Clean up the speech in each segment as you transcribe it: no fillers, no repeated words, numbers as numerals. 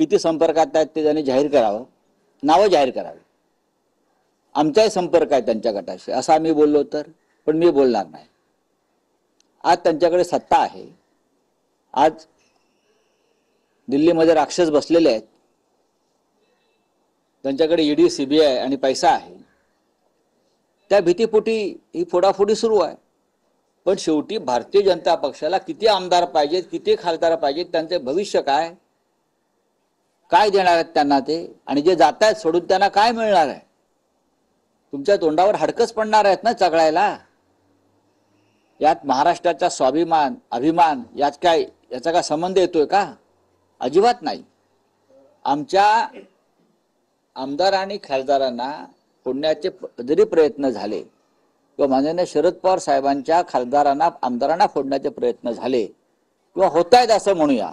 किती संपर्कात आहेत ते त्यांनी जाहीर करावं, नावं जाहीर करावी. आमचाही संपर्क आहे त्यांच्या गटाशी असं आम्ही बोललो तर, पण मी बोलणार नाही. आज त्यांच्याकडे सत्ता आहे. आज दिल्लीमध्ये राक्षस बसलेले आहेत. त्यांच्याकडे ईडी, सीबीआय आणि पैसा आहे. त्या भीतीपोटी ही फोडाफोडी सुरू आहे. पण शेवटी भारतीय जनता पक्षाला किती आमदार पाहिजेत, किती खासदार पाहिजेत, त्यांचे भविष्य काय काय देणार आहेत त्यांना ते, आणि जे जात आहेत सोडून त्यांना काय मिळणार आहे. तुमच्या तोंडावर हडकच पडणार आहेत ना चघळायला. यात महाराष्ट्राचा स्वाभिमान, अभिमान याचा काय संबंध येतोय का? अजिबात नाही. आमच्या आमदार आणि खासदारांना फोडण्याचे जरी प्रयत्न झाले किंवा माननीय शरद पवार साहेबांच्या खासदारांना, आमदारांना फोडण्याचे प्रयत्न झाले किंवा होत आहेत असं म्हणूया,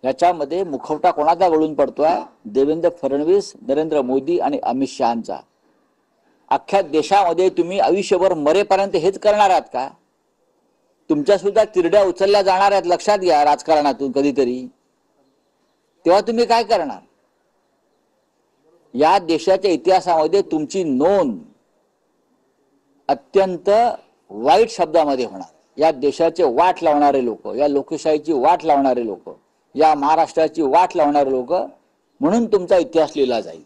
याच्यामध्ये मुखवटा कोणाचा गळून पडतोय? देवेंद्र फडणवीस, नरेंद्र मोदी आणि अमित शहांचा. अख्ख्या देशामध्ये तुम्ही आयुष्यभर मरेपर्यंत हेच करणार आहात का? तुमच्या सुद्धा तिरड्या उचलल्या जाणार आहेत, लक्षात घ्या. राजकारणातून कधीतरी तेव्हा तुम्ही काय करणार? या देशाच्या इतिहासामध्ये तुमची नोंद अत्यंत वाईट शब्दामध्ये होणार. या देशाचे वाट लावणारे लोक, या लोकशाहीची वाट लावणारे लोक, या महाराष्ट्राची वाट लावणारे लोक म्हणून तुमचा इतिहास लिहिला जाईल.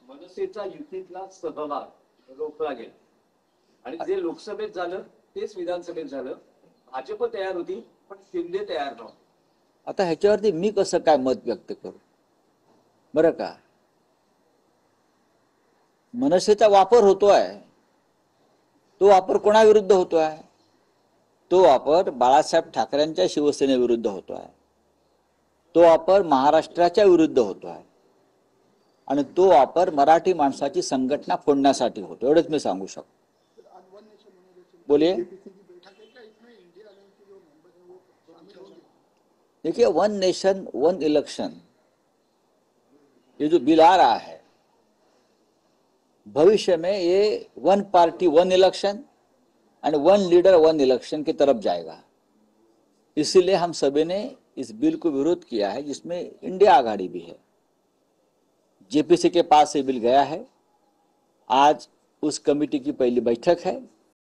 मनसेचा युतीतला सहभाग रोखला गेला आणि जे लोकसभेत झालं तेच विधानसभेत झालं. भाजप तयार होती पण शिंदे तयार नव्हते. आता ह्याच्यावरती मी कसं काय मत व्यक्त करू बरं का? मनसेचा वापर होतोय, तो वापर कोणाविरुद्ध होतोय? तो वापर बाळासाहेब ठाकरेंच्या शिवसेनेविरुद्ध होतोय. तो वापर महाराष्ट्राच्या विरुद्ध होतोय आणि तो वापर मराठी माणसाची संघटना फोडण्यासाठी होतो. एवढंच मी सांगू शकतो. बोलिए. देखिए, वन नेशन वन इलेक्शन, ये जो बिल आ रहा है, भविष्य में ये one party one election end one leader one election की तरफ जाएगा. इसीलिए हम सभी ने इस बिल को विरोध किया है, जिसमें इंडिया आघाड़ी भी है. जेपीसी के पास ये बिल गया है. आज उस कमेटी की पहली बैठक है.